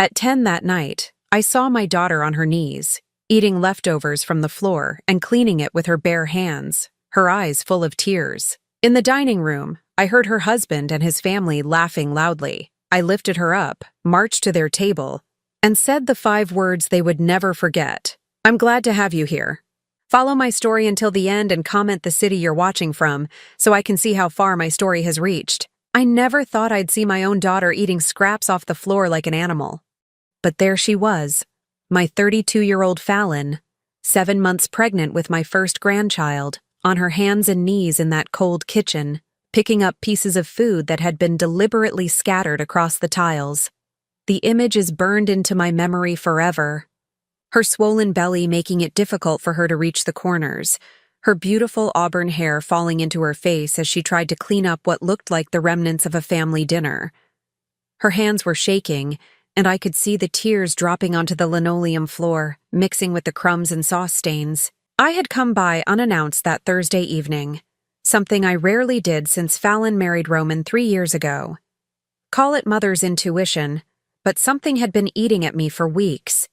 At 10 that night, I saw my daughter on her knees, eating leftovers from the floor and cleaning it with her bare hands, her eyes full of tears. In the dining room, I heard her husband and his family laughing loudly. I lifted her up, marched to their table, and said the 5 words they would never forget. "I'm glad to have you here. Follow my story until the end and comment the city you're watching from so I can see how far my story has reached." I never thought I'd see my own daughter eating scraps off the floor like an animal. But there she was, my 32-year-old Fallon, 7 months pregnant with my first grandchild, on her hands and knees in that cold kitchen, picking up pieces of food that had been deliberately scattered across the tiles. The image is burned into my memory forever. Her swollen belly making it difficult for her to reach the corners, her beautiful auburn hair falling into her face as she tried to clean up what looked like the remnants of a family dinner. Her hands were shaking, and I could see the tears dropping onto the linoleum floor, mixing with the crumbs and sauce stains. I had come by unannounced that Thursday evening, something I rarely did since Fallon married Roman 3 years ago. Call it mother's intuition, but something had been eating at me for weeks.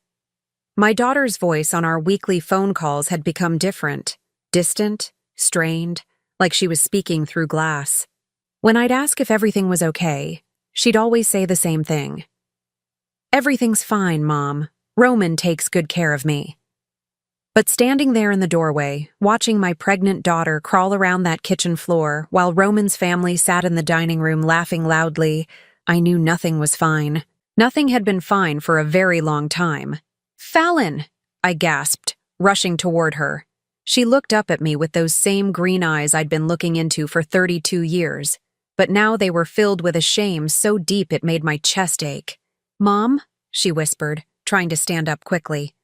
My daughter's voice on our weekly phone calls had become different, distant, strained, like she was speaking through glass. When I'd ask if everything was okay, she'd always say the same thing. "Everything's fine, Mom. Roman takes good care of me." But standing there in the doorway, watching my pregnant daughter crawl around that kitchen floor while Roman's family sat in the dining room laughing loudly, I knew nothing was fine. Nothing had been fine for a very long time. "Fallon!" I gasped, rushing toward her. She looked up at me with those same green eyes I'd been looking into for 32 years, but now they were filled with a shame so deep it made my chest ache. "Mom," she whispered, trying to stand up quickly.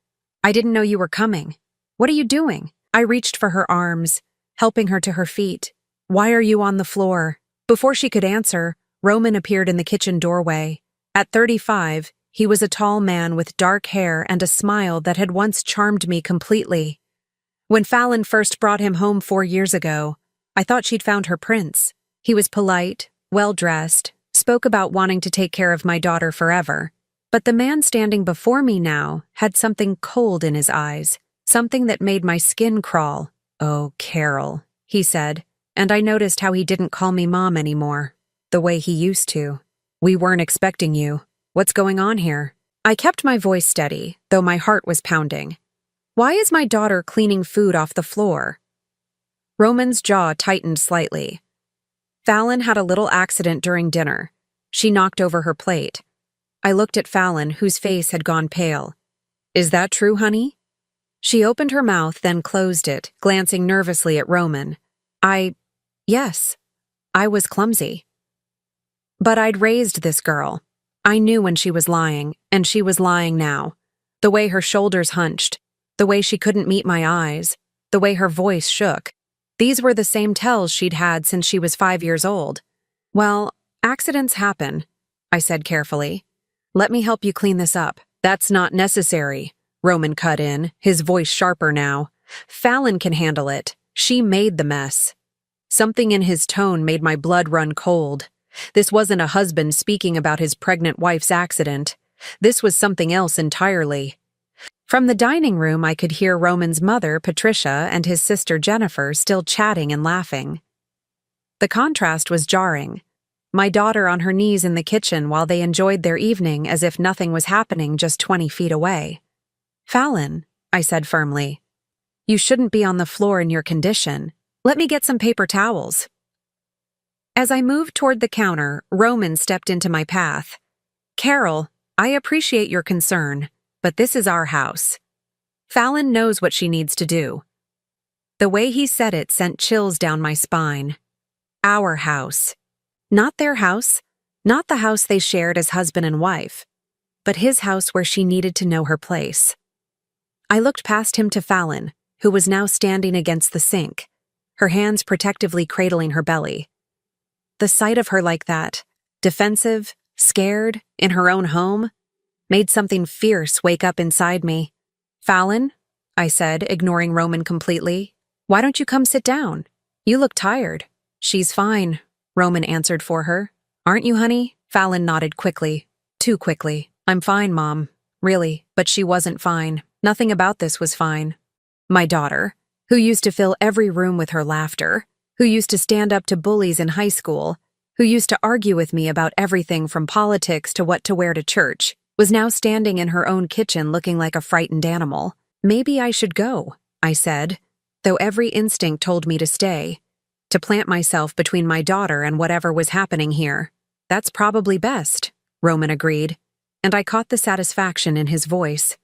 "I didn't know you were coming. What are you doing?" I reached for her arms, helping her to her feet. "Why are you on the floor?" Before she could answer, Roman appeared in the kitchen doorway. At 35, he was a tall man with dark hair and a smile that had once charmed me completely. When Fallon first brought him home 4 years ago, I thought she'd found her prince. He was polite, well-dressed, spoke about wanting to take care of my daughter forever. But the man standing before me now had something cold in his eyes, something that made my skin crawl. "Oh, Carol," he said, and I noticed how he didn't call me Mom anymore, the way he used to. "We weren't expecting you. What's going on here?" I kept my voice steady, though my heart was pounding. "Why is my daughter cleaning food off the floor?" Roman's jaw tightened slightly. "Fallon had a little accident during dinner. She knocked over her plate." I looked at Fallon, whose face had gone pale. "Is that true, honey?" She opened her mouth, then closed it, glancing nervously at Roman. Yes, I was clumsy. But I'd raised this girl. I knew when she was lying, and she was lying now. The way her shoulders hunched, the way she couldn't meet my eyes, the way her voice shook. These were the same tells she'd had since she was 5 years old. "Well, accidents happen," I said carefully. "Let me help you clean this up." "That's not necessary," Roman cut in, his voice sharper now. "Fallon can handle it. She made the mess." Something in his tone made my blood run cold. This wasn't a husband speaking about his pregnant wife's accident. This was something else entirely. From the dining room, I could hear Roman's mother, Patricia, and his sister, Jennifer, still chatting and laughing. The contrast was jarring. My daughter on her knees in the kitchen while they enjoyed their evening as if nothing was happening just 20 feet away. "Fallon," I said firmly, "you shouldn't be on the floor in your condition. Let me get some paper towels." As I moved toward the counter, Roman stepped into my path. "Carol, I appreciate your concern, but this is our house. Fallon knows what she needs to do." The way he said it sent chills down my spine. Our house. Not their house, not the house they shared as husband and wife, but his house where she needed to know her place. I looked past him to Fallon, who was now standing against the sink, her hands protectively cradling her belly. The sight of her like that, defensive, scared, in her own home, made something fierce wake up inside me. "Fallon," I said, ignoring Roman completely, "why don't you come sit down? You look tired." "She's fine," Roman answered for her. "Aren't you, honey?" Fallon nodded quickly, too quickly. I'm fine, Mom. Really, but she wasn't fine. Nothing about this was fine. My daughter, who used to fill every room with her laughter, who used to stand up to bullies in high school, who used to argue with me about everything from politics to what to wear to church, was now standing in her own kitchen looking like a frightened animal. Maybe I should go, I said, though every instinct told me to stay, to plant myself between my daughter and whatever was happening here. That's probably best, Roman agreed, and I caught the satisfaction in his voice.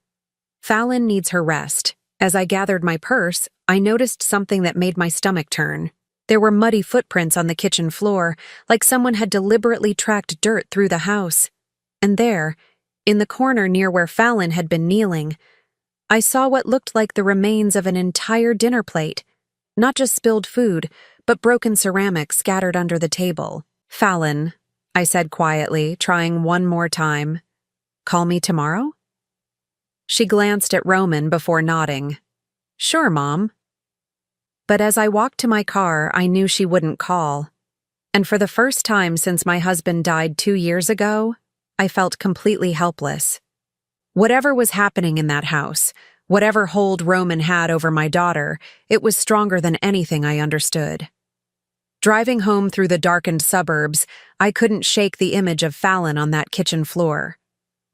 Fallon needs her rest. As I gathered my purse, I noticed something that made my stomach turn. There were muddy footprints on the kitchen floor, like someone had deliberately tracked dirt through the house. And there, in the corner near where Fallon had been kneeling, I saw what looked like the remains of an entire dinner plate. Not just spilled food, but broken ceramic scattered under the table. Fallon, I said quietly, trying one more time. Call me tomorrow? She glanced at Roman before nodding. Sure, Mom. But as I walked to my car, I knew she wouldn't call. And for the first time since my husband died 2 years ago, I felt completely helpless. Whatever was happening in that house, whatever hold Roman had over my daughter, it was stronger than anything I understood. Driving home through the darkened suburbs, I couldn't shake the image of Fallon on that kitchen floor.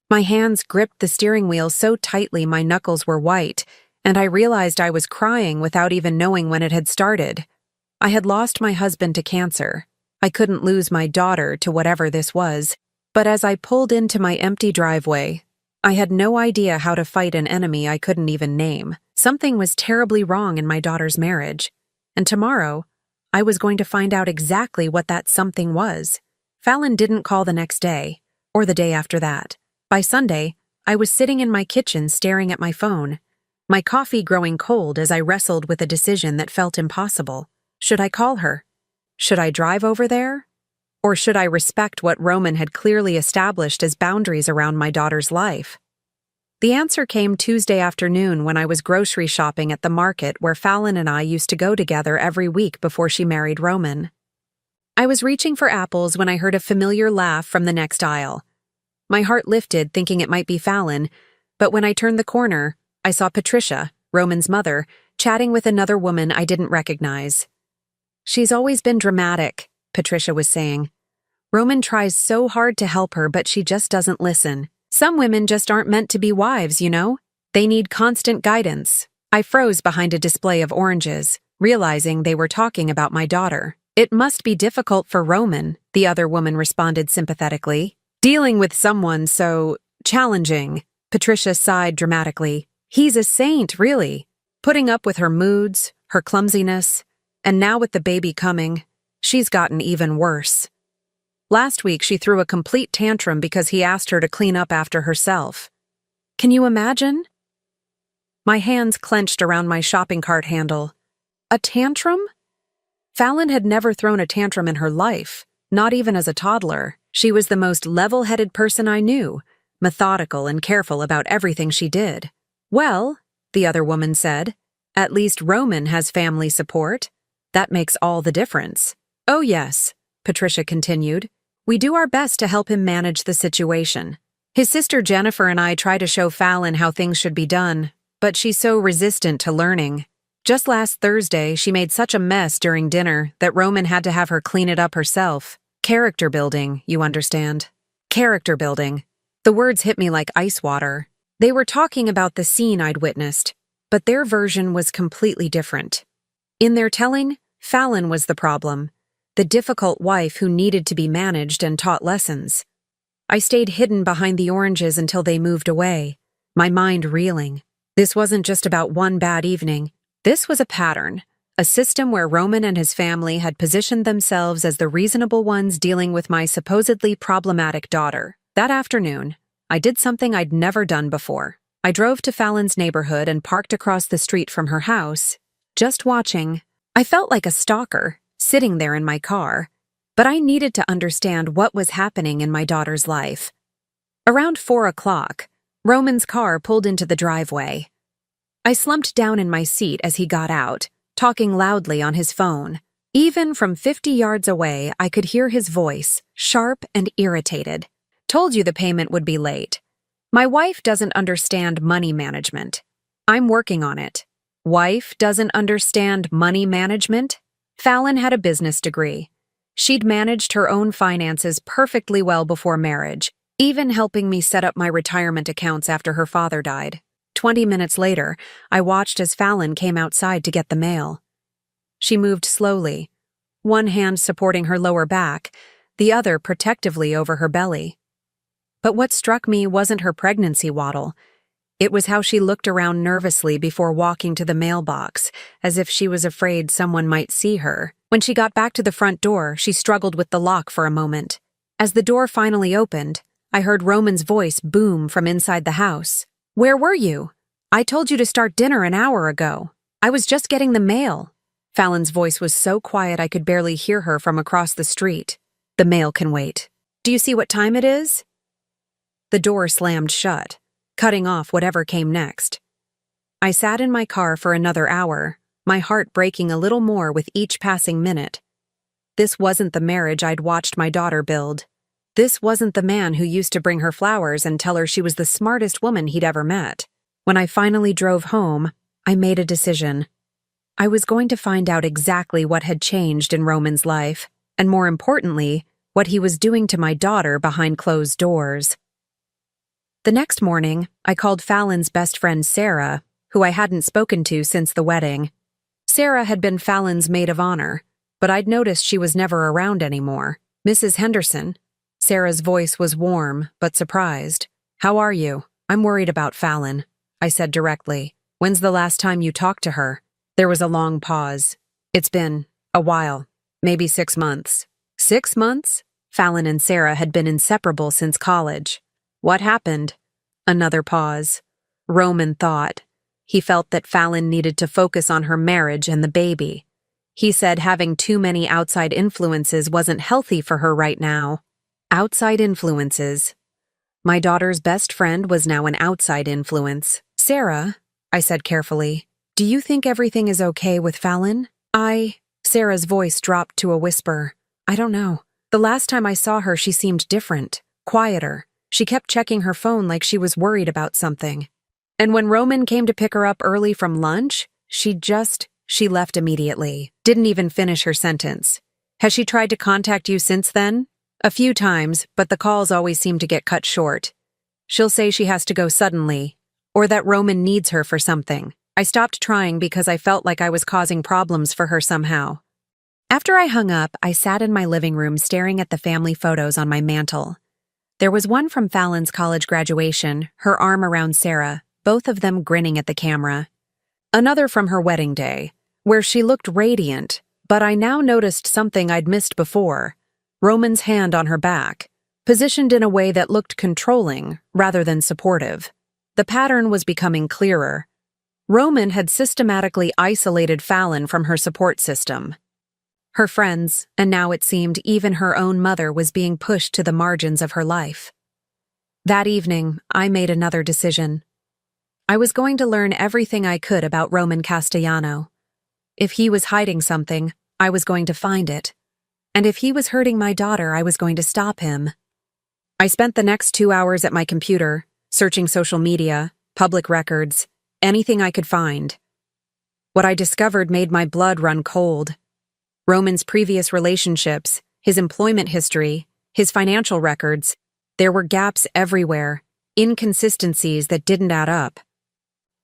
My hands gripped the steering wheel so tightly my knuckles were white, and I realized I was crying without even knowing when it had started. I had lost my husband to cancer. I couldn't lose my daughter to whatever this was, but as I pulled into my empty driveway, I had no idea how to fight an enemy I couldn't even name. Something was terribly wrong in my daughter's marriage, and tomorrow, I was going to find out exactly what that something was. Fallon didn't call the next day, or the day after that. By Sunday, I was sitting in my kitchen staring at my phone, my coffee growing cold as I wrestled with a decision that felt impossible. Should I call her? Should I drive over there? Or should I respect what Roman had clearly established as boundaries around my daughter's life? The answer came Tuesday afternoon when I was grocery shopping at the market where Fallon and I used to go together every week before she married Roman. I was reaching for apples when I heard a familiar laugh from the next aisle. My heart lifted, thinking it might be Fallon, but when I turned the corner, I saw Patricia, Roman's mother, chatting with another woman I didn't recognize. She's always been dramatic, Patricia was saying. Roman tries so hard to help her, but she just doesn't listen. Some women just aren't meant to be wives, you know? They need constant guidance. I froze behind a display of oranges, realizing they were talking about my daughter. It must be difficult for Roman, the other woman responded sympathetically. Dealing with someone so challenging, Patricia sighed dramatically. He's a saint, really. Putting up with her moods, her clumsiness, and now with the baby coming, she's gotten even worse. Last week she threw a complete tantrum because he asked her to clean up after herself. Can you imagine? My hands clenched around my shopping cart handle. A tantrum? Fallon had never thrown a tantrum in her life, not even as a toddler. She was the most level-headed person I knew, methodical and careful about everything she did. Well, the other woman said, at least Roman has family support. That makes all the difference. Oh yes, Patricia continued. We do our best to help him manage the situation. His sister Jennifer and I try to show Fallon how things should be done, but she's so resistant to learning. Just last Thursday, she made such a mess during dinner that Roman had to have her clean it up herself. Character building, you understand. Character building. The words hit me like ice water. They were talking about the scene I'd witnessed, but their version was completely different. In their telling, Fallon was the problem, the difficult wife who needed to be managed and taught lessons. I stayed hidden behind the oranges until they moved away, my mind reeling. This wasn't just about one bad evening. This was a pattern. A system where Roman and his family had positioned themselves as the reasonable ones dealing with my supposedly problematic daughter. That afternoon, I did something I'd never done before. I drove to Fallon's neighborhood and parked across the street from her house, just watching. I felt like a stalker, sitting there in my car, but I needed to understand what was happening in my daughter's life. Around 4 o'clock, Roman's car pulled into the driveway. I slumped down in my seat as he got out, talking loudly on his phone. Even from 50 yards away, I could hear his voice, sharp and irritated. Told you the payment would be late. My wife doesn't understand money management. I'm working on it. Wife doesn't understand money management? Fallon had a business degree. She'd managed her own finances perfectly well before marriage, even helping me set up my retirement accounts after her father died. 20 minutes later, I watched as Fallon came outside to get the mail. She moved slowly, one hand supporting her lower back, the other protectively over her belly. But what struck me wasn't her pregnancy waddle. It was how she looked around nervously before walking to the mailbox, as if she was afraid someone might see her. When she got back to the front door, she struggled with the lock for a moment. As the door finally opened, I heard Roman's voice boom from inside the house. "Where were you? I told you to start dinner an hour ago. I was just getting the mail." Fallon's voice was so quiet I could barely hear her from across the street. "The mail can wait. Do you see what time it is?" The door slammed shut, cutting off whatever came next. I sat in my car for another hour, my heart breaking a little more with each passing minute. This wasn't the marriage I'd watched my daughter build. This wasn't the man who used to bring her flowers and tell her she was the smartest woman he'd ever met. When I finally drove home, I made a decision. I was going to find out exactly what had changed in Roman's life, and more importantly, what he was doing to my daughter behind closed doors. The next morning, I called Fallon's best friend Sarah, who I hadn't spoken to since the wedding. Sarah had been Fallon's maid of honor, but I'd noticed she was never around anymore. "Mrs. Henderson." Sarah's voice was warm, but surprised. "How are you? I'm worried about Fallon," I said directly. "When's the last time you talked to her?" There was a long pause. "It's been a while, maybe 6 months." 6 months? Fallon and Sarah had been inseparable since college. "What happened?" Another pause. Roman thought. He felt that Fallon needed to focus on her marriage and the baby. He said having too many outside influences wasn't healthy for her right now. Outside influences. My daughter's best friend was now an outside influence. "Sarah," I said carefully, "do you think everything is okay with Fallon?" Sarah's voice dropped to a whisper. "I don't know. The last time I saw her, she seemed different, quieter. She kept checking her phone like she was worried about something. And when Roman came to pick her up early from lunch, she left immediately. Didn't even finish her sentence. Has she tried to contact you since then?" "A few times, but the calls always seem to get cut short. She'll say she has to go suddenly, or that Roman needs her for something. I stopped trying because I felt like I was causing problems for her somehow." After I hung up, I sat in my living room staring at the family photos on my mantle. There was one from Fallon's college graduation, her arm around Sarah, both of them grinning at the camera. Another from her wedding day, where she looked radiant, but I now noticed something I'd missed before. Roman's hand on her back, positioned in a way that looked controlling rather than supportive. The pattern was becoming clearer. Roman had systematically isolated Fallon from her support system. Her friends, and now it seemed even her own mother, was being pushed to the margins of her life. That evening, I made another decision. I was going to learn everything I could about Roman Castellano. If he was hiding something, I was going to find it. And if he was hurting my daughter, I was going to stop him. I spent the next 2 hours at my computer, searching social media, public records, anything I could find. What I discovered made my blood run cold. Roman's previous relationships, his employment history, his financial records, there were gaps everywhere, inconsistencies that didn't add up.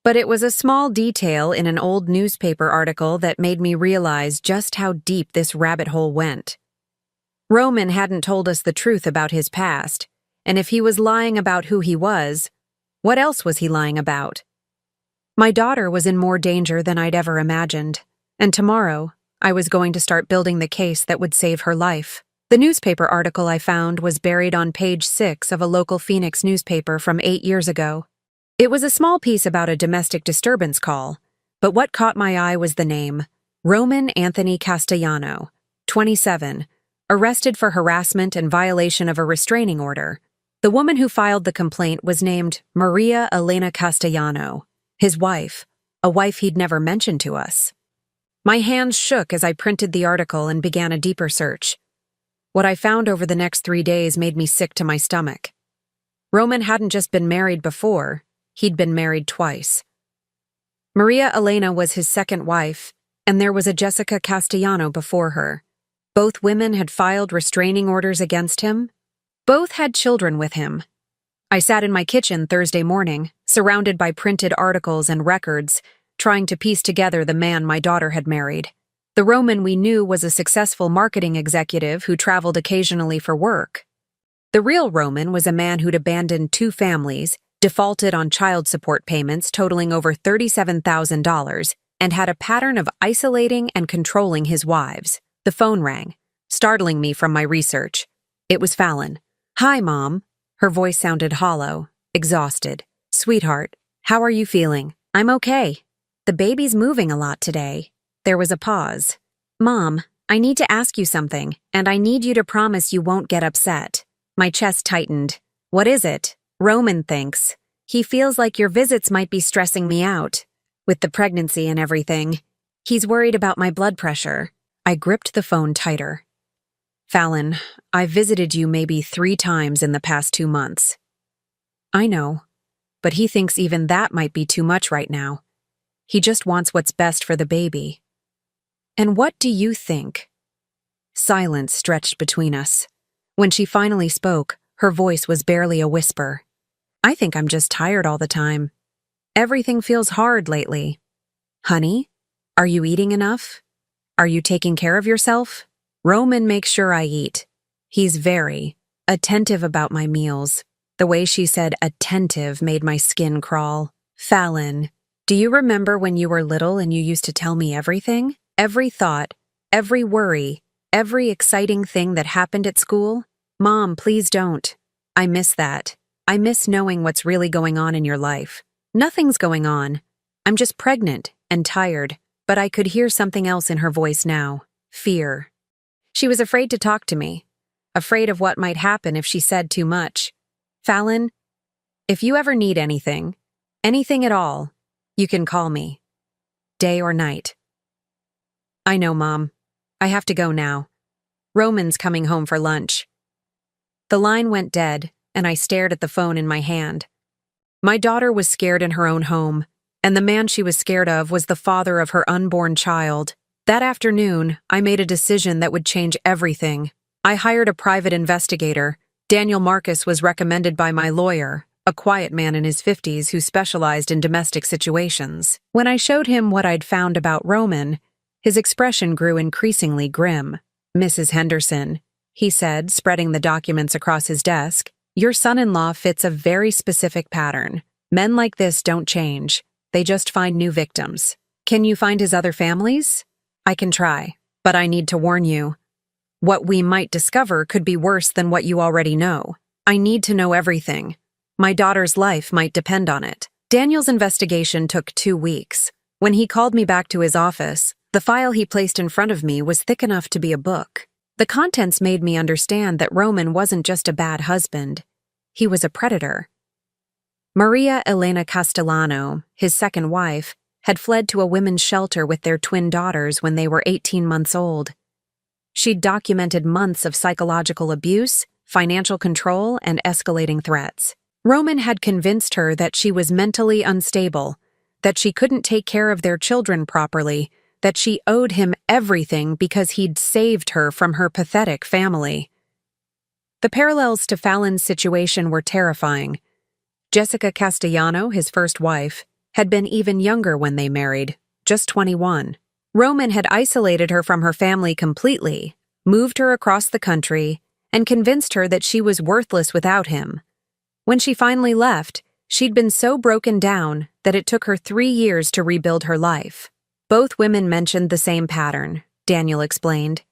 But it was a small detail in an old newspaper article that made me realize just how deep this rabbit hole went. Roman hadn't told us the truth about his past, and if he was lying about who he was, what else was he lying about? My daughter was in more danger than I'd ever imagined, and tomorrow, I was going to start building the case that would save her life. The newspaper article I found was buried on page 6 of a local Phoenix newspaper from 8 years ago. It was a small piece about a domestic disturbance call, but what caught my eye was the name, Roman Anthony Castellano, 27, arrested for harassment and violation of a restraining order. The woman who filed the complaint was named Maria Elena Castellano, his wife, a wife he'd never mentioned to us. My hands shook as I printed the article and began a deeper search. What I found over the next 3 days made me sick to my stomach. Roman hadn't just been married before, he'd been married twice. Maria Elena was his second wife, and there was a Jessica Castellano before her. Both women had filed restraining orders against him. Both had children with him. I sat in my kitchen Thursday morning, surrounded by printed articles and records, trying to piece together the man my daughter had married. The Roman we knew was a successful marketing executive who traveled occasionally for work. The real Roman was a man who'd abandoned 2 families, defaulted on child support payments totaling over $37,000, and had a pattern of isolating and controlling his wives. The phone rang, startling me from my research. It was Fallon. "Hi, Mom." Her voice sounded hollow, exhausted. "Sweetheart, how are you feeling?" "I'm okay. The baby's moving a lot today." There was a pause. "Mom, I need to ask you something, and I need you to promise you won't get upset." My chest tightened. "What is it?" "Roman thinks. He feels like your visits might be stressing me out. With the pregnancy and everything. He's worried about my blood pressure." I gripped the phone tighter. "Fallon, I've visited you maybe 3 times in the past 2 months." "I know, but he thinks even that might be too much right now. He just wants what's best for the baby." "And what do you think?" Silence stretched between us. When she finally spoke, her voice was barely a whisper. "I think I'm just tired all the time. Everything feels hard lately." "Honey, are you eating enough? Are you taking care of yourself?" "Roman makes sure I eat. He's very attentive about my meals." The way she said attentive made my skin crawl. "Fallon, do you remember when you were little and you used to tell me everything? Every thought, every worry, every exciting thing that happened at school? Mom, please don't. I miss that. I miss knowing what's really going on in your life." "Nothing's going on. I'm just pregnant and tired." But I could hear something else in her voice now. Fear. She was afraid to talk to me, afraid of what might happen if she said too much. "Fallon, if you ever need anything at all, you can call me. Day or night." "I know, Mom. I have to go now. Roman's coming home for lunch." The line went dead, and I stared at the phone in my hand. My daughter was scared in her own home, and the man she was scared of was the father of her unborn child. That afternoon, I made a decision that would change everything. I hired a private investigator. Daniel Marcus was recommended by my lawyer, a quiet man in his 50s who specialized in domestic situations. When I showed him what I'd found about Roman, his expression grew increasingly grim. "Mrs. Henderson," he said, spreading the documents across his desk, "your son-in-law fits a very specific pattern. Men like this don't change. They just find new victims. Can you find his other families?" "I can try, but I need to warn you. What we might discover could be worse than what you already know. I need to know everything. My daughter's life might depend on it." Daniel's investigation took 2 weeks. When he called me back to his office, the file he placed in front of me was thick enough to be a book. The contents made me understand that Roman wasn't just a bad husband. He was a predator. Maria Elena Castellano, his second wife, had fled to a women's shelter with their twin daughters when they were 18 months old. She'd documented months of psychological abuse, financial control, and escalating threats. Roman had convinced her that she was mentally unstable, that she couldn't take care of their children properly, that she owed him everything because he'd saved her from her pathetic family. The parallels to Fallon's situation were terrifying. Jessica Castellano, his first wife, had been even younger when they married, just 21. Roman had isolated her from her family completely, moved her across the country, and convinced her that she was worthless without him. When she finally left, she'd been so broken down that it took her 3 years to rebuild her life. Both women mentioned the same pattern, Daniel explained.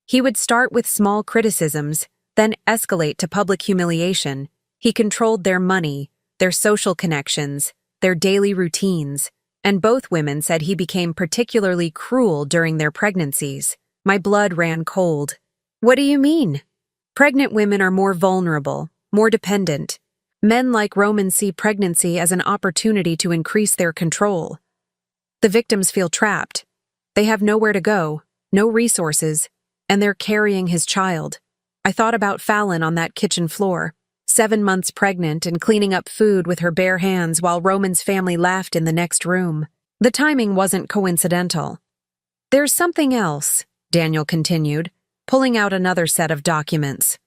He would start with small criticisms, then escalate to public humiliation. He controlled their money, their social connections, their daily routines, and both women said he became particularly cruel during their pregnancies. My blood ran cold. "What do you mean?" "Pregnant women are more vulnerable, more dependent. Men like Roman see pregnancy as an opportunity to increase their control. The victims feel trapped. They have nowhere to go, no resources, and they're carrying his child." I thought about Fallon on that kitchen floor, 7 months pregnant and cleaning up food with her bare hands while Roman's family laughed in the next room. The timing wasn't coincidental. "There's something else," Daniel continued, pulling out another set of documents.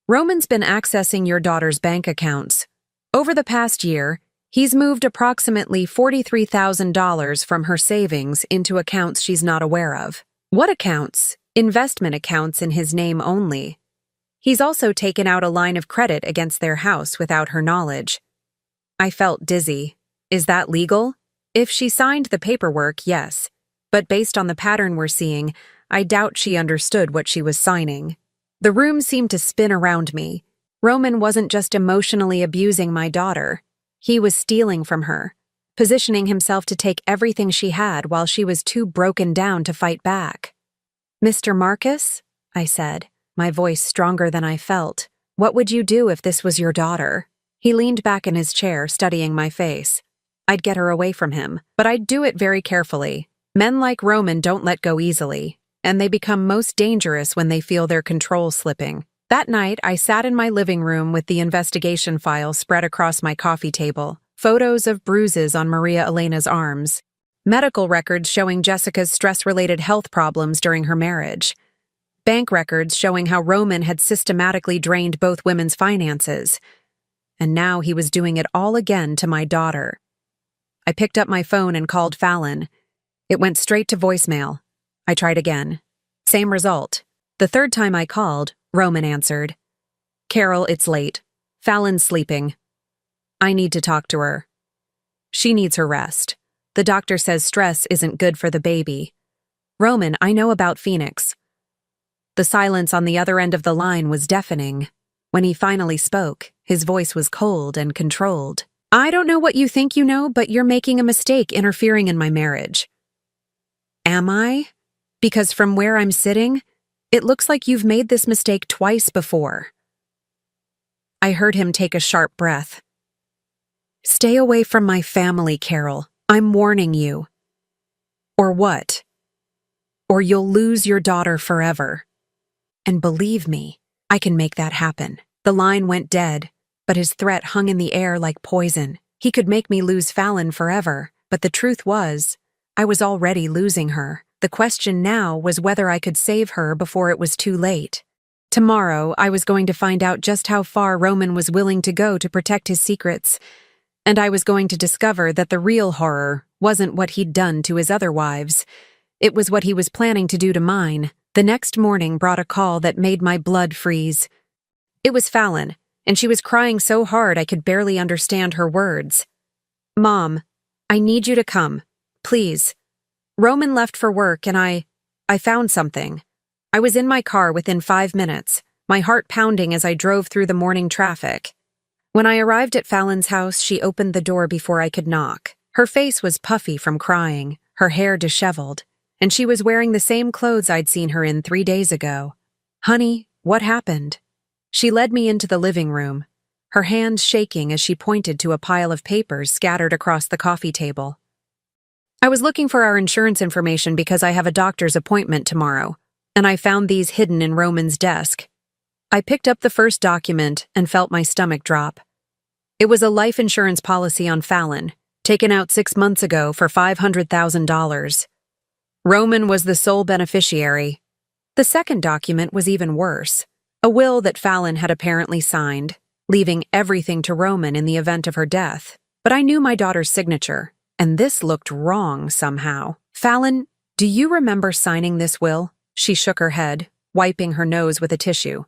"Roman's been accessing your daughter's bank accounts. Over the past year, he's moved approximately $43,000 from her savings into accounts she's not aware of." "What accounts?" "Investment accounts in his name only. He's also taken out a line of credit against their house without her knowledge." I felt dizzy. Is that legal? If she signed the paperwork, yes. But based on the pattern we're seeing, I doubt she understood what she was signing. The room seemed to spin around me. Roman wasn't just emotionally abusing my daughter. He was stealing from her, positioning himself to take everything she had while she was too broken down to fight back. "Mr. Marcus?" I said, my voice stronger than I felt. "What would you do if this was your daughter?" He leaned back in his chair, studying my face. "I'd get her away from him, but I'd do it very carefully. Men like Roman don't let go easily, and they become most dangerous when they feel their control slipping." That night, I sat in my living room with the investigation file spread across my coffee table, photos of bruises on Maria Elena's arms, medical records showing Jessica's stress-related health problems during her marriage, bank records showing how Roman had systematically drained both women's finances. And now he was doing it all again to my daughter. I picked up my phone and called Fallon. It went straight to voicemail. I tried again. Same result. The third time I called, Roman answered. "Carol, it's late. Fallon's sleeping. I need to talk to her. She needs her rest. The doctor says stress isn't good for the baby. Roman, I know about Phoenix." The silence on the other end of the line was deafening. When he finally spoke, his voice was cold and controlled. "I don't know what you think you know, but you're making a mistake interfering in my marriage." "Am I? Because from where I'm sitting, it looks like you've made this mistake twice before." I heard him take a sharp breath. "Stay away from my family, Carol. I'm warning you." "Or what?" "Or you'll lose your daughter forever. And believe me, I can make that happen." The line went dead, but his threat hung in the air like poison. He could make me lose Fallon forever, but the truth was, I was already losing her. The question now was whether I could save her before it was too late. Tomorrow, I was going to find out just how far Roman was willing to go to protect his secrets, and I was going to discover that the real horror wasn't what he'd done to his other wives. It was what he was planning to do to mine. The next morning brought a call that made my blood freeze. It was Fallon, and she was crying so hard I could barely understand her words. "Mom, I need you to come. Please. Roman left for work and I found something. I was in my car within 5 minutes, my heart pounding as I drove through the morning traffic. When I arrived at Fallon's house, she opened the door before I could knock. Her face was puffy from crying, her hair disheveled, and she was wearing the same clothes I'd seen her in 3 days ago. "Honey, what happened?" She led me into the living room, her hands shaking as she pointed to a pile of papers scattered across the coffee table. "I was looking for our insurance information because I have a doctor's appointment tomorrow, and I found these hidden in Roman's desk." I picked up the first document and felt my stomach drop. It was a life insurance policy on Fallon, taken out 6 months ago for $500,000. Roman was the sole beneficiary. The second document was even worse, a will that Fallon had apparently signed, leaving everything to Roman in the event of her death. But I knew my daughter's signature, and this looked wrong somehow. "Fallon, do you remember signing this will?" She shook her head, wiping her nose with a tissue.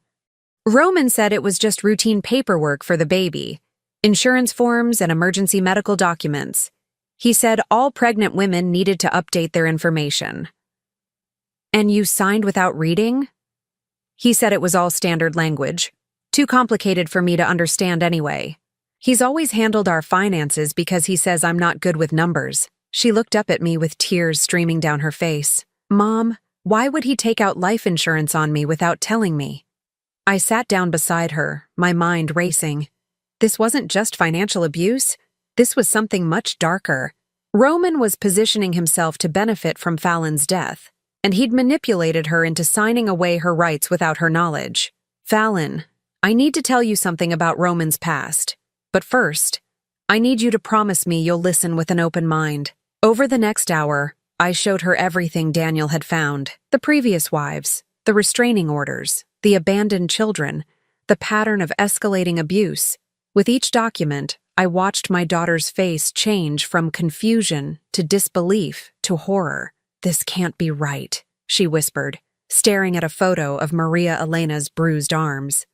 "Roman said it was just routine paperwork for the baby, insurance forms and emergency medical documents. He said all pregnant women needed to update their information." "And you signed without reading?" "He said it was all standard language. Too complicated for me to understand anyway. He's always handled our finances because he says I'm not good with numbers." She looked up at me with tears streaming down her face. "Mom, why would he take out life insurance on me without telling me?" I sat down beside her, my mind racing. This wasn't just financial abuse. This was something much darker. Roman was positioning himself to benefit from Fallon's death, and he'd manipulated her into signing away her rights without her knowledge. "Fallon," I need to tell you something about Roman's past. But first, I need you to promise me you'll listen with an open mind. Over the next hour, I showed her everything Daniel had found. The previous wives, the restraining orders, the abandoned children, the pattern of escalating abuse. With each document, I watched my daughter's face change from confusion to disbelief to horror. "This can't be right," she whispered, staring at a photo of Maria Elena's bruised arms.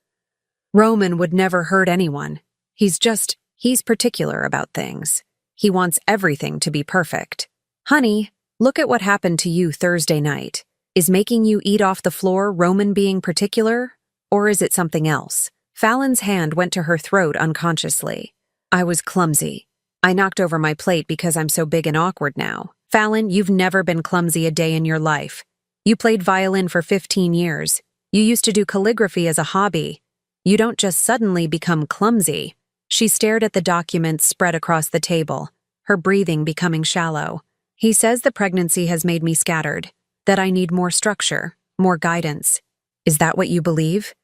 "Roman would never hurt anyone. He's particular about things. He wants everything to be perfect. Honey, look at what happened to you Thursday night. Is making you eat off the floor Roman being particular? Or is it something else?" Fallon's hand went to her throat unconsciously. "I was clumsy. I knocked over my plate because I'm so big and awkward now." "Fallon, you've never been clumsy a day in your life. You played violin for 15 years. You used to do calligraphy as a hobby. You don't just suddenly become clumsy." She stared at the documents spread across the table, her breathing becoming shallow. "He says the pregnancy has made me scattered, that I need more structure, more guidance. Is that what you believe?"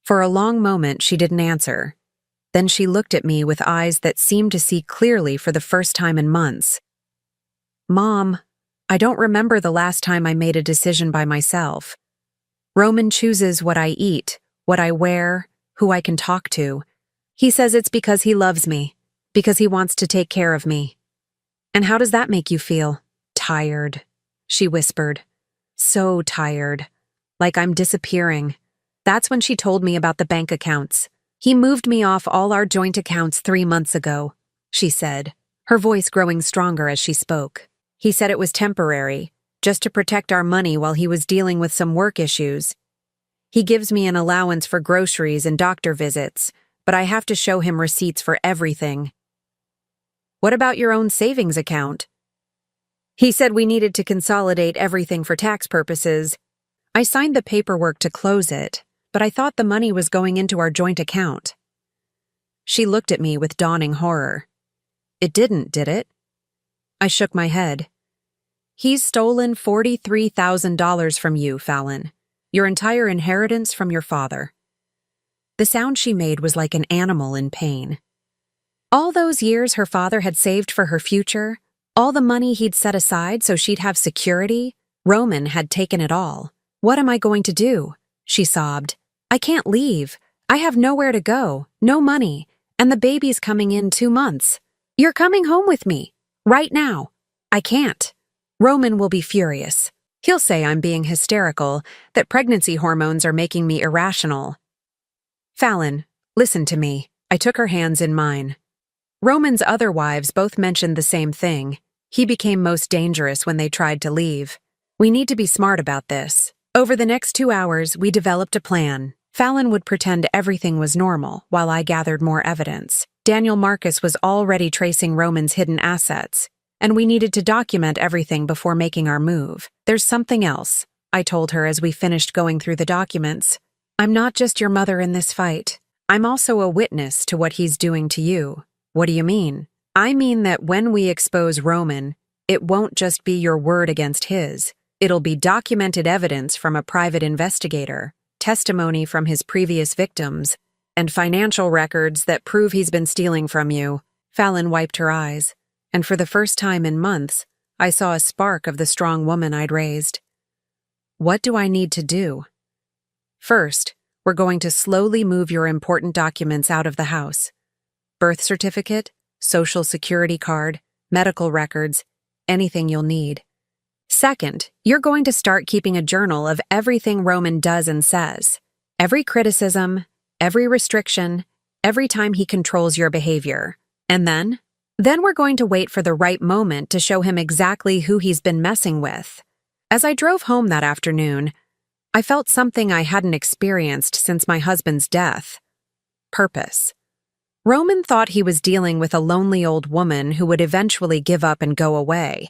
For a long moment, she didn't answer. Then she looked at me with eyes that seemed to see clearly for the first time in months. "Mom, I don't remember the last time I made a decision by myself. Roman chooses what I eat, what I wear, who I can talk to. He says it's because he loves me, because he wants to take care of me." "And how does that make you feel?" "Tired," she whispered. "So tired. Like I'm disappearing." That's when she told me about the bank accounts. "He moved me off all our joint accounts 3 months ago," she said, her voice growing stronger as she spoke. "He said it was temporary, just to protect our money while he was dealing with some work issues. He gives me an allowance for groceries and doctor visits, but I have to show him receipts for everything." "What about your own savings account?" "He said we needed to consolidate everything for tax purposes. I signed the paperwork to close it, but I thought the money was going into our joint account." She looked at me with dawning horror. "It didn't, did it?" I shook my head. "He's stolen $43,000 from you, Fallon. Your entire inheritance from your father." The sound she made was like an animal in pain. All those years her father had saved for her future, all the money he'd set aside so she'd have security, Roman had taken it all. "What am I going to do?" she sobbed. "I can't leave. I have nowhere to go, no money, and the baby's coming in 2 months. You're coming home with me, right now." "I can't. Roman will be furious. He'll say I'm being hysterical, that pregnancy hormones are making me irrational." "Fallon, listen to me." I took her hands in mine. "Roman's other wives both mentioned the same thing. He became most dangerous when they tried to leave. We need to be smart about this." Over the next 2 hours, we developed a plan. Fallon would pretend everything was normal while I gathered more evidence. Daniel Marcus was already tracing Roman's hidden assets, and we needed to document everything before making our move. "There's something else," I told her as we finished going through the documents. "I'm not just your mother in this fight. I'm also a witness to what he's doing to you." "What do you mean?" "I mean that when we expose Roman, it won't just be your word against his. It'll be documented evidence from a private investigator, testimony from his previous victims, and financial records that prove he's been stealing from you." Fallon wiped her eyes, and for the first time in months, I saw a spark of the strong woman I'd raised. "What do I need to do?" "First, we're going to slowly move your important documents out of the house. Birth certificate, social security card, medical records, anything you'll need. Second, you're going to start keeping a journal of everything Roman does and says. Every criticism, every restriction, every time he controls your behavior. And then we're going to wait for the right moment to show him exactly who he's been messing with." As I drove home that afternoon, I felt something I hadn't experienced since my husband's death. Purpose. Roman thought he was dealing with a lonely old woman who would eventually give up and go away.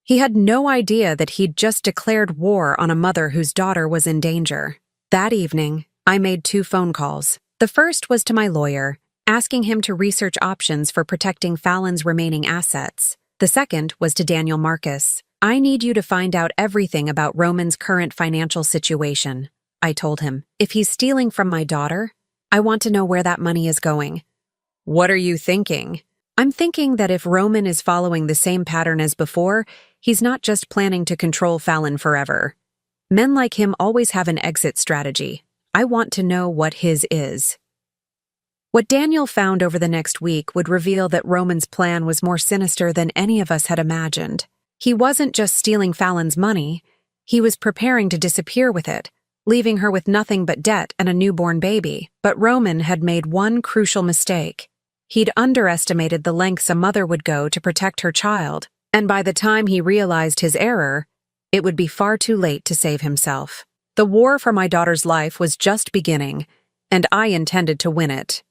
He had no idea that he'd just declared war on a mother whose daughter was in danger. That evening, I made 2 phone calls. The first was to my lawyer, asking him to research options for protecting Fallon's remaining assets. The second was to Daniel Marcus. "I need you to find out everything about Roman's current financial situation. I told him. If he's stealing from my daughter, I want to know where that money is going. What are you thinking? I'm thinking that if Roman is following the same pattern as before, he's not just planning to control Fallon forever. Men like him always have an exit strategy. I want to know what his is. What Daniel found over the next week would reveal that Roman's plan was more sinister than any of us had imagined. He wasn't just stealing Fallon's money, he was preparing to disappear with it, leaving her with nothing but debt and a newborn baby. But Roman had made one crucial mistake. He'd underestimated the lengths a mother would go to protect her child, and by the time he realized his error, it would be far too late to save himself. The war for my daughter's life was just beginning, and I intended to win it.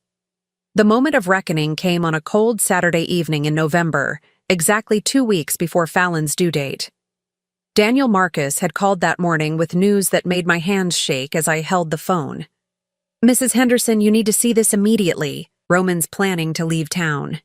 The moment of reckoning came on a cold Saturday evening in November, exactly 2 weeks before Fallon's due date. Daniel Marcus had called that morning with news that made my hands shake as I held the phone. "Mrs. Henderson, you need to see this immediately. Roman's planning to leave town."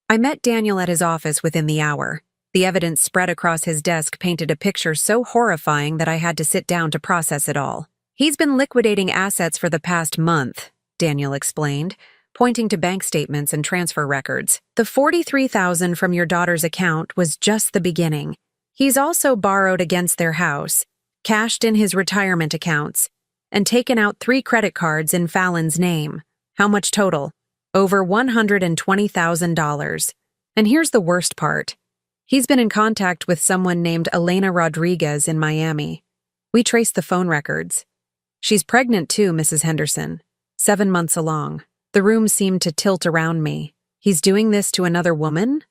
I met Daniel at his office within the hour. The evidence spread across his desk painted a picture so horrifying that I had to sit down to process it all. "He's been liquidating assets for the past month," Daniel explained, pointing to bank statements and transfer records. "The $43,000 from your daughter's account was just the beginning. He's also borrowed against their house, cashed in his retirement accounts, and taken out 3 credit cards in Fallon's name. How much total? Over $120,000. And here's the worst part. He's been in contact with someone named Elena Rodriguez in Miami. We traced the phone records. She's pregnant too, Mrs. Henderson. 7 months along." The room seemed to tilt around me. He's doing this to another woman?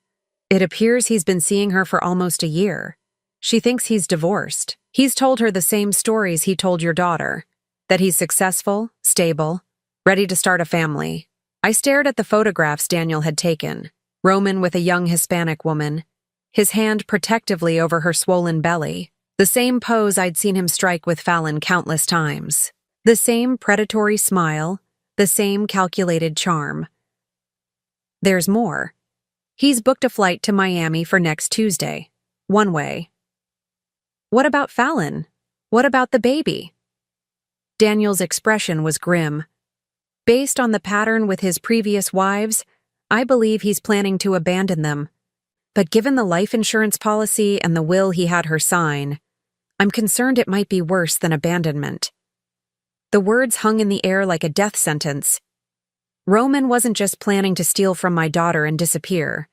It appears he's been seeing her for almost a year. She thinks he's divorced. He's told her the same stories he told your daughter, that he's successful, stable, ready to start a family. I stared at the photographs Daniel had taken. Roman with a young Hispanic woman, his hand protectively over her swollen belly, the same pose I'd seen him strike with Fallon countless times. The same predatory smile, the same calculated charm. There's more. He's booked a flight to Miami for next Tuesday. One way. What about Fallon? What about the baby? Daniel's expression was grim. Based on the pattern with his previous wives, I believe he's planning to abandon them. But given the life insurance policy and the will he had her sign, I'm concerned it might be worse than abandonment. The words hung in the air like a death sentence. Roman wasn't just planning to steal from my daughter and disappear.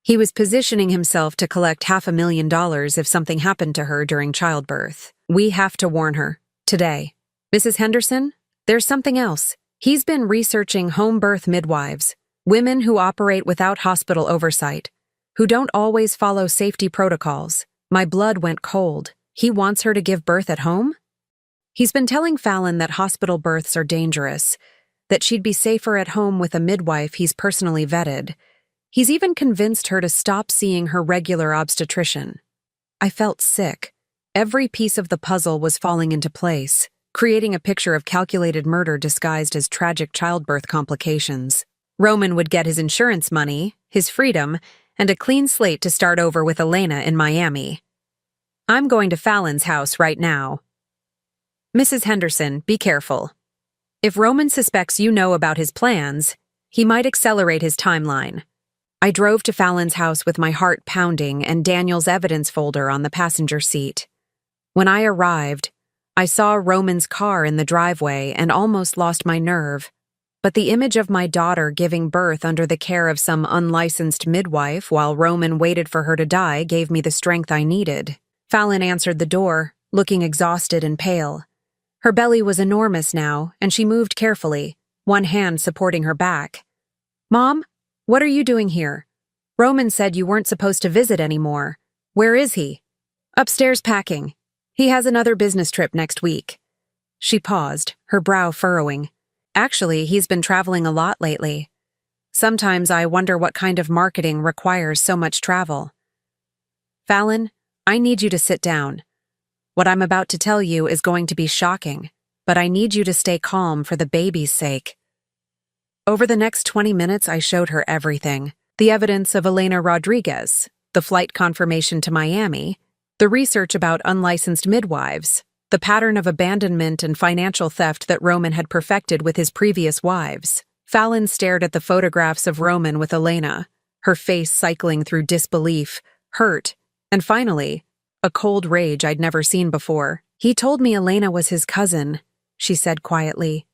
He was positioning himself to collect $500,000 if something happened to her during childbirth. We have to warn her. Today. Mrs. Henderson, there's something else. He's been researching home birth midwives, women who operate without hospital oversight, who don't always follow safety protocols. My blood went cold. He wants her to give birth at home? He's been telling Fallon that hospital births are dangerous, that she'd be safer at home with a midwife he's personally vetted. He's even convinced her to stop seeing her regular obstetrician. I felt sick. Every piece of the puzzle was falling into place, creating a picture of calculated murder disguised as tragic childbirth complications. Roman would get his insurance money, his freedom, and a clean slate to start over with Elena in Miami. I'm going to Fallon's house right now. Mrs. Henderson, be careful. If Roman suspects you know about his plans, he might accelerate his timeline. I drove to Fallon's house with my heart pounding and Daniel's evidence folder on the passenger seat. When I arrived, I saw Roman's car in the driveway and almost lost my nerve. But the image of my daughter giving birth under the care of some unlicensed midwife while Roman waited for her to die gave me the strength I needed. Fallon answered the door, looking exhausted and pale. Her belly was enormous now, and she moved carefully, one hand supporting her back. "Mom, what are you doing here? Roman said you weren't supposed to visit anymore. Where is he?" "Upstairs packing. He has another business trip next week." She paused, her brow furrowing. "Actually, he's been traveling a lot lately. Sometimes I wonder what kind of marketing requires so much travel." "Fallon, I need you to sit down. What I'm about to tell you is going to be shocking, but I need you to stay calm for the baby's sake." Over the next 20 minutes, I showed her everything. The evidence of Elena Rodriguez, the flight confirmation to Miami, the research about unlicensed midwives, the pattern of abandonment and financial theft that Roman had perfected with his previous wives. Fallon stared at the photographs of Roman with Elena, her face cycling through disbelief, hurt, and finally, a cold rage I'd never seen before. "He told me Elena was his cousin," she said quietly.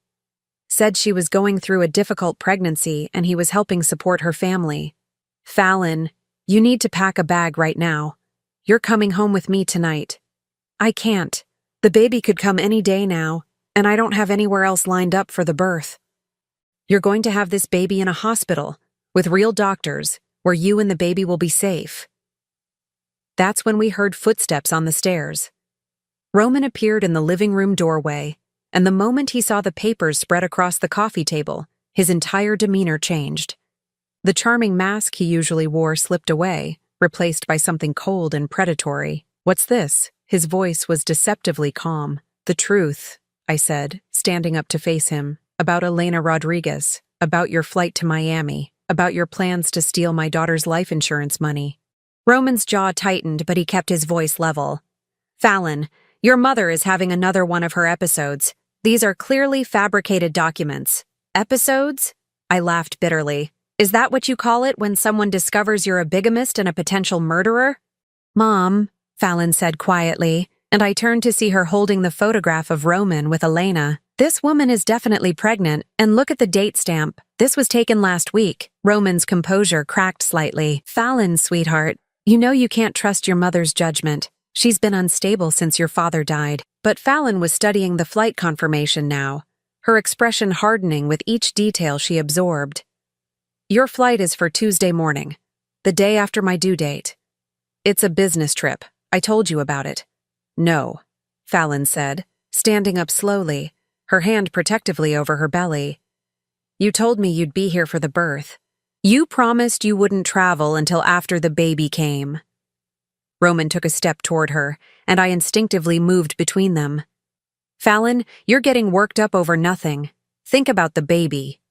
"Said she was going through a difficult pregnancy and he was helping support her family. Fallon, you need to pack a bag right now. You're coming home with me tonight." "I can't. The baby could come any day now, and I don't have anywhere else lined up for the birth." "You're going to have this baby in a hospital, with real doctors, where you and the baby will be safe." That's when we heard footsteps on the stairs. Roman appeared in the living room doorway, and the moment he saw the papers spread across the coffee table, his entire demeanor changed. The charming mask he usually wore slipped away, replaced by something cold and predatory. "What's this?" His voice was deceptively calm. "The truth," I said, standing up to face him, "about Elena Rodriguez, about your flight to Miami, about your plans to steal my daughter's life insurance money." Roman's jaw tightened, but he kept his voice level. "Fallon, your mother is having another one of her episodes. These are clearly fabricated documents." "Episodes?" I laughed bitterly. "Is that what you call it when someone discovers you're a bigamist and a potential murderer?" "Mom," Fallon said quietly, and I turned to see her holding the photograph of Roman with Elena. "This woman is definitely pregnant, and look at the date stamp. This was taken last week." Roman's composure cracked slightly. "Fallon, sweetheart, you know you can't trust your mother's judgment. She's been unstable since your father died." But Fallon was studying the flight confirmation now, her expression hardening with each detail she absorbed. "Your flight is for Tuesday morning, the day after my due date. It's a business trip. I told you about it." "No," Fallon said, standing up slowly, her hand protectively over her belly. "You told me you'd be here for the birth. You promised you wouldn't travel until after the baby came." Roman took a step toward her, and I instinctively moved between them. "Fallon, you're getting worked up over nothing. Think about the baby."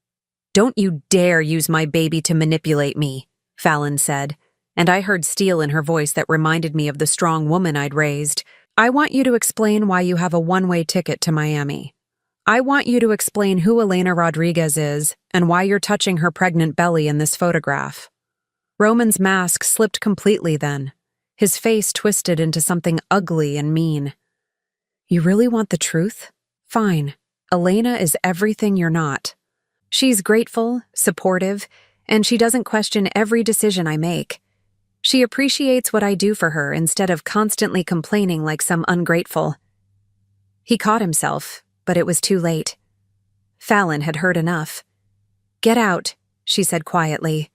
"Don't you dare use my baby to manipulate me," Fallon said, and I heard steel in her voice that reminded me of the strong woman I'd raised. "I want you to explain why you have a one-way ticket to Miami. I want you to explain who Elena Rodriguez is and why you're touching her pregnant belly in this photograph." Roman's mask slipped completely then, his face twisted into something ugly and mean. "You really want the truth? Fine. Elena is everything you're not. She's grateful, supportive, and she doesn't question every decision I make. She appreciates what I do for her instead of constantly complaining like some ungrateful." He caught himself, but it was too late. Fallon had heard enough. "Get out," she said quietly.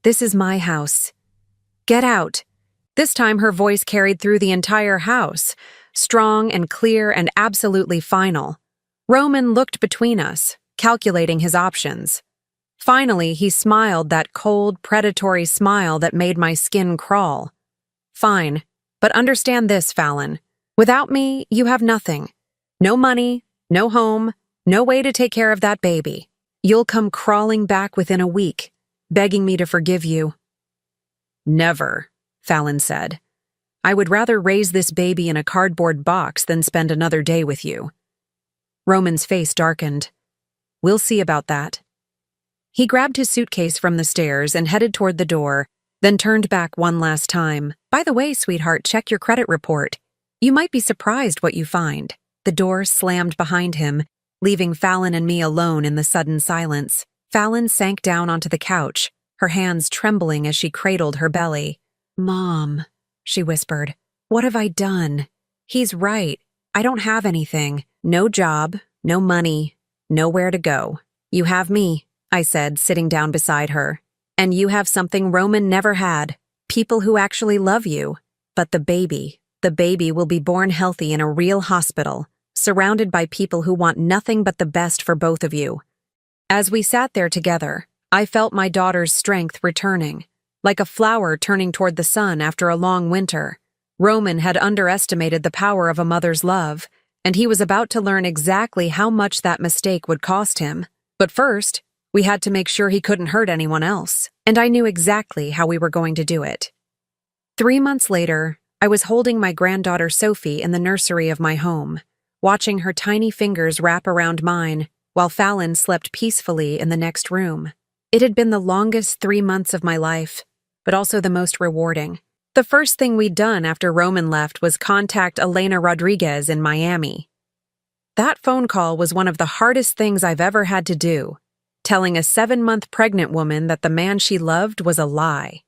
"This is my house. Get out." This time her voice carried through the entire house, strong and clear and absolutely final. Roman looked between us, calculating his options. Finally, he smiled that cold, predatory smile that made my skin crawl. "Fine, but understand this, Fallon. Without me, you have nothing. No money, no home, no way to take care of that baby. You'll come crawling back within a week, begging me to forgive you." "Never," Fallon said. "I would rather raise this baby in a cardboard box than spend another day with you." Roman's face darkened. "We'll see about that." He grabbed his suitcase from the stairs and headed toward the door, then turned back one last time. "By the way, sweetheart, check your credit report. You might be surprised what you find." The door slammed behind him, leaving Fallon and me alone in the sudden silence. Fallon sank down onto the couch, her hands trembling as she cradled her belly. "Mom," she whispered, "what have I done? He's right. I don't have anything. No job, no money, nowhere to go. You have me," I said, sitting down beside her. "And you have something Roman never had. People who actually love you. But the baby will be born healthy in a real hospital, surrounded by people who want nothing but the best for both of you." As we sat there together, I felt my daughter's strength returning, like a flower turning toward the sun after a long winter. Roman had underestimated the power of a mother's love, and he was about to learn exactly how much that mistake would cost him. But first, we had to make sure he couldn't hurt anyone else, and I knew exactly how we were going to do it. 3 months later, I was holding my granddaughter Sophie in the nursery of my home, watching her tiny fingers wrap around mine while Fallon slept peacefully in the next room. It had been the longest 3 months of my life, but also the most rewarding. The first thing we'd done after Roman left was contact Elena Rodriguez in Miami. That phone call was one of the hardest things I've ever had to do, telling a 7-month pregnant woman that the man she loved was a lie.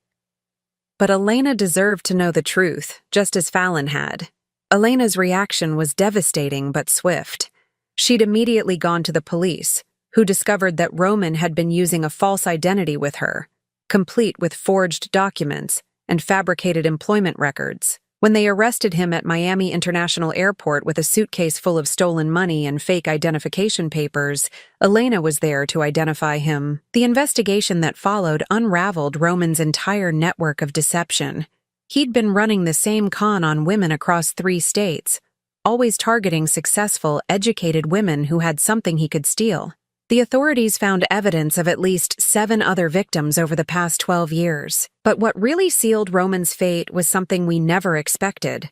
But Elena deserved to know the truth, just as Fallon had. Elena's reaction was devastating but swift. She'd immediately gone to the police, who discovered that Roman had been using a false identity with her, complete with forged documents and fabricated employment records. When they arrested him at Miami International Airport with a suitcase full of stolen money and fake identification papers, Elena was there to identify him. The investigation that followed unraveled Roman's entire network of deception. He'd been running the same con on women across 3 states, always targeting successful, educated women who had something he could steal. The authorities found evidence of at least 7 other victims over the past 12 years. But what really sealed Roman's fate was something we never expected.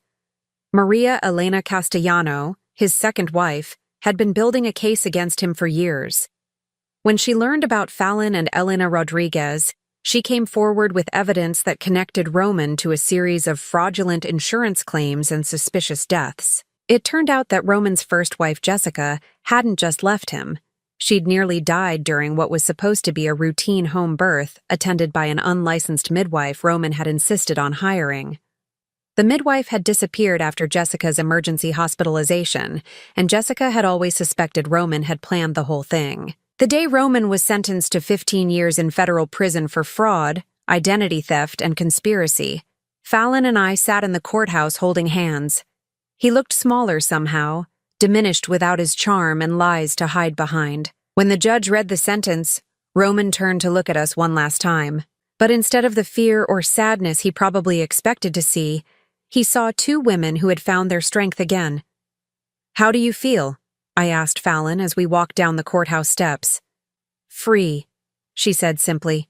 Maria Elena Castellano, his second wife, had been building a case against him for years. When she learned about Fallon and Elena Rodriguez, she came forward with evidence that connected Roman to a series of fraudulent insurance claims and suspicious deaths. It turned out that Roman's first wife, Jessica, hadn't just left him. She'd nearly died during what was supposed to be a routine home birth, attended by an unlicensed midwife Roman had insisted on hiring. The midwife had disappeared after Jessica's emergency hospitalization, and Jessica had always suspected Roman had planned the whole thing. The day Roman was sentenced to 15 years in federal prison for fraud, identity theft, and conspiracy, Fallon and I sat in the courthouse holding hands. He looked smaller somehow, diminished without his charm and lies to hide behind. When the judge read the sentence, Roman turned to look at us one last time. But instead of the fear or sadness he probably expected to see, he saw 2 women who had found their strength again. "How do you feel?" I asked Fallon as we walked down the courthouse steps. "Free," she said simply.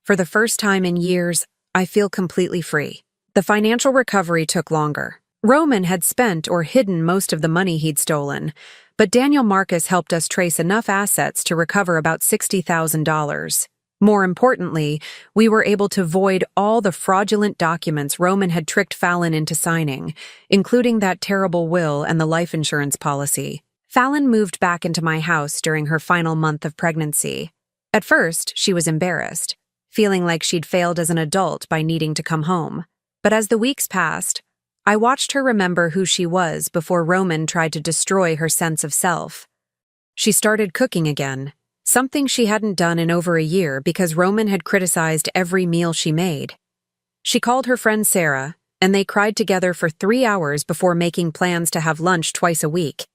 "For the first time in years, I feel completely free." The financial recovery took longer. Roman had spent or hidden most of the money he'd stolen, but Daniel Marcus helped us trace enough assets to recover about $60,000. More importantly, we were able to void all the fraudulent documents Roman had tricked Fallon into signing, including that terrible will and the life insurance policy. Fallon moved back into my house during her final month of pregnancy. At first, she was embarrassed, feeling like she'd failed as an adult by needing to come home. But as the weeks passed, I watched her remember who she was before Roman tried to destroy her sense of self. She started cooking again, something she hadn't done in over a year because Roman had criticized every meal she made. She called her friend Sarah, and they cried together for 3 hours before making plans to have lunch twice a week.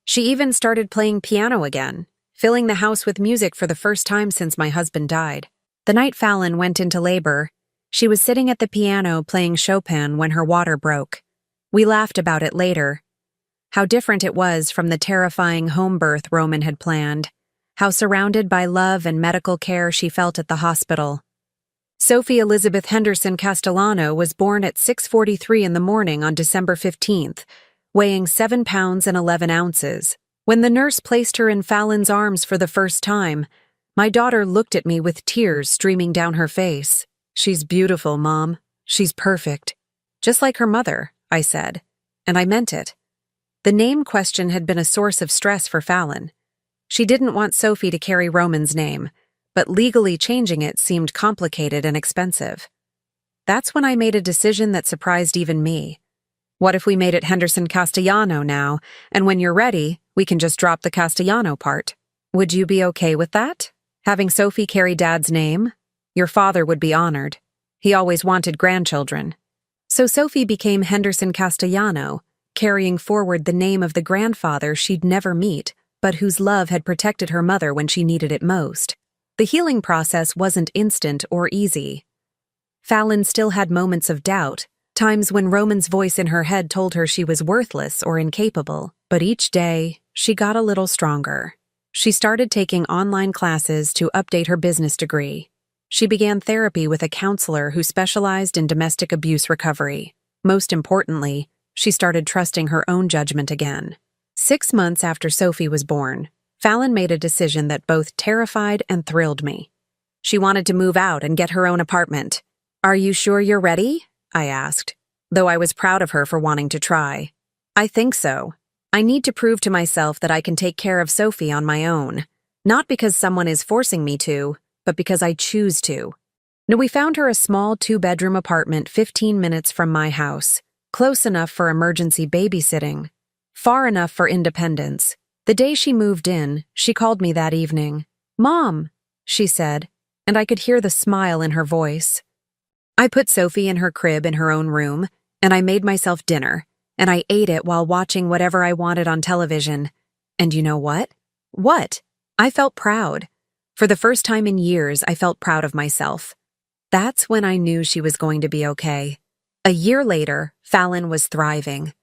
She even started playing piano again, filling the house with music for the first time since my husband died. The night Fallon went into labor, she was sitting at the piano playing Chopin when her water broke. We laughed about it later. How different it was from the terrifying home birth Roman had planned. How surrounded by love and medical care she felt at the hospital. Sophie Elizabeth Henderson Castellano was born at 6:43 in the morning on December 15th, weighing 7 pounds and 11 ounces. When the nurse placed her in Fallon's arms for the first time, my daughter looked at me with tears streaming down her face. "She's beautiful, Mom. She's perfect." "Just like her mother," I said, and I meant it. The name question had been a source of stress for Fallon. She didn't want Sophie to carry Roman's name, but legally changing it seemed complicated and expensive. That's when I made a decision that surprised even me. What if we made it Henderson Castellano now, and when you're ready, we can just drop the Castellano part? Would you be okay with that? Having Sophie carry Dad's name? Your father would be honored. He always wanted grandchildren. So Sophie became Henderson Castellano, carrying forward the name of the grandfather she'd never meet, but whose love had protected her mother when she needed it most. The healing process wasn't instant or easy. Fallon still had moments of doubt, times when Roman's voice in her head told her she was worthless or incapable, but each day, she got a little stronger. She started taking online classes to update her business degree. She began therapy with a counselor who specialized in domestic abuse recovery. Most importantly, she started trusting her own judgment again. 6 months after Sophie was born, Fallon made a decision that both terrified and thrilled me. She wanted to move out and get her own apartment. "Are you sure you're ready?" I asked, though I was proud of her for wanting to try. "I think so. I need to prove to myself that I can take care of Sophie on my own. Not because someone is forcing me to, but because I choose to." Now, we found her a small 2-bedroom apartment 15 minutes from my house, close enough for emergency babysitting, far enough for independence. The day she moved in, she called me that evening. "Mom," she said, and I could hear the smile in her voice. I put Sophie in her crib in her own room, and I made myself dinner, and I ate it while watching whatever I wanted on television. And you know what? What? I felt proud. For the first time in years, I felt proud of myself. That's when I knew she was going to be okay. A year later, Fallon was thriving.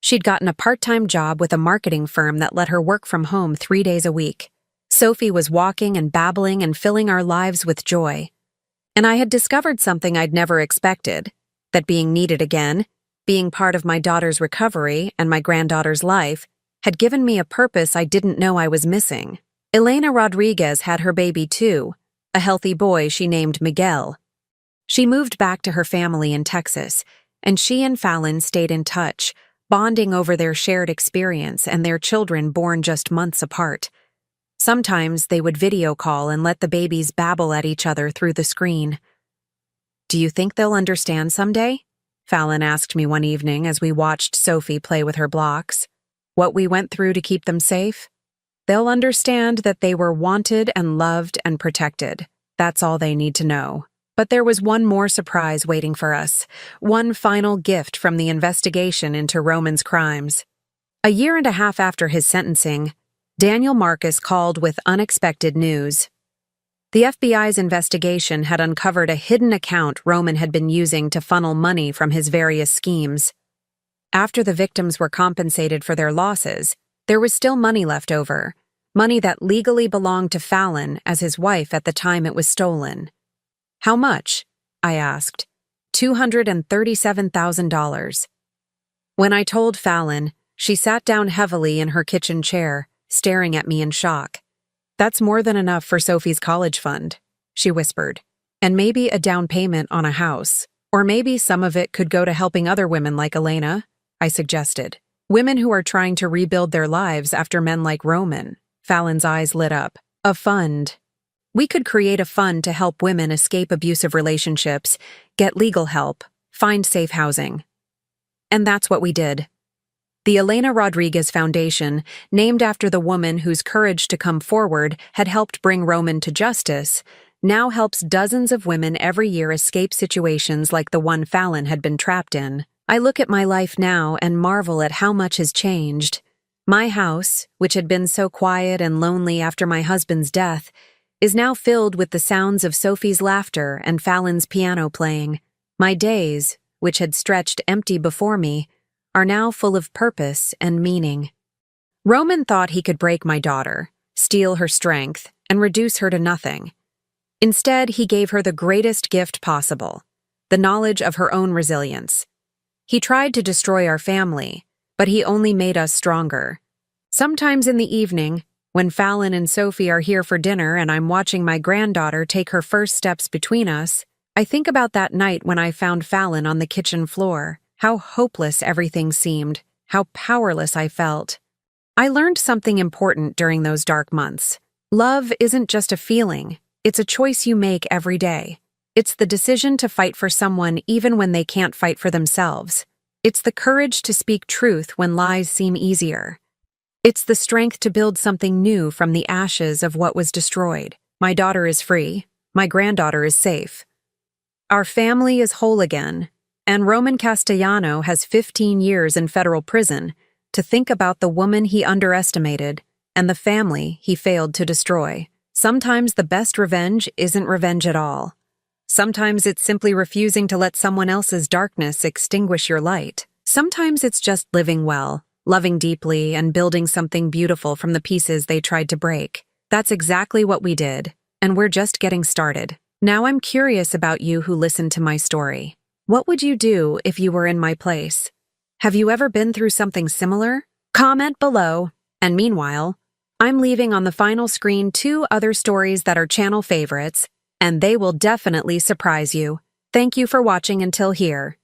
She'd gotten a part-time job with a marketing firm that let her work from home 3 days a week. Sophie was walking and babbling and filling our lives with joy. And I had discovered something I'd never expected, that being needed again, being part of my daughter's recovery and my granddaughter's life, had given me a purpose I didn't know I was missing. Elena Rodriguez had her baby too, a healthy boy she named Miguel. She moved back to her family in Texas, and she and Fallon stayed in touch, bonding over their shared experience and their children born just months apart. Sometimes they would video call and let the babies babble at each other through the screen. "Do you think they'll understand someday?" Fallon asked me one evening as we watched Sophie play with her blocks. "What we went through to keep them safe? They'll understand that they were wanted and loved and protected. That's all they need to know." But there was one more surprise waiting for us, one final gift from the investigation into Roman's crimes. A year and a half after his sentencing, Daniel Marcus called with unexpected news. The FBI's investigation had uncovered a hidden account Roman had been using to funnel money from his various schemes. After the victims were compensated for their losses, there was still money left over, money that legally belonged to Fallon as his wife at the time it was stolen. "How much?" I asked. $237,000. When I told Fallon, she sat down heavily in her kitchen chair, staring at me in shock. "That's more than enough for Sophie's college fund," she whispered. "And maybe a down payment on a house. Or maybe some of it could go to helping other women like Elena," I suggested. "Women who are trying to rebuild their lives after men like Roman." Fallon's eyes lit up. "A fund. We could create a fund to help women escape abusive relationships, get legal help, find safe housing." And that's what we did. The Elena Rodriguez Foundation, named after the woman whose courage to come forward had helped bring Roman to justice, now helps dozens of women every year escape situations like the one Fallon had been trapped in. I look at my life now and marvel at how much has changed. My house, which had been so quiet and lonely after my husband's death, is now filled with the sounds of Sophie's laughter and Fallon's piano playing. My days, which had stretched empty before me, are now full of purpose and meaning. Roman thought he could break my daughter, steal her strength, and reduce her to nothing. Instead, he gave her the greatest gift possible, the knowledge of her own resilience. He tried to destroy our family, but he only made us stronger. Sometimes in the evening, when Fallon and Sophie are here for dinner and I'm watching my granddaughter take her first steps between us, I think about that night when I found Fallon on the kitchen floor, how hopeless everything seemed, how powerless I felt. I learned something important during those dark months. Love isn't just a feeling, it's a choice you make every day. It's the decision to fight for someone even when they can't fight for themselves. It's the courage to speak truth when lies seem easier. It's the strength to build something new from the ashes of what was destroyed. My daughter is free. My granddaughter is safe. Our family is whole again, and Roman Castellano has 15 years in federal prison to think about the woman he underestimated and the family he failed to destroy. Sometimes the best revenge isn't revenge at all. Sometimes it's simply refusing to let someone else's darkness extinguish your light. Sometimes it's just living well, loving deeply, and building something beautiful from the pieces they tried to break. That's exactly what we did, and we're just getting started. Now I'm curious about you who listened to my story. What would you do if you were in my place? Have you ever been through something similar? Comment below. And meanwhile, I'm leaving on the final screen 2 other stories that are channel favorites, and they will definitely surprise you. Thank you for watching until here.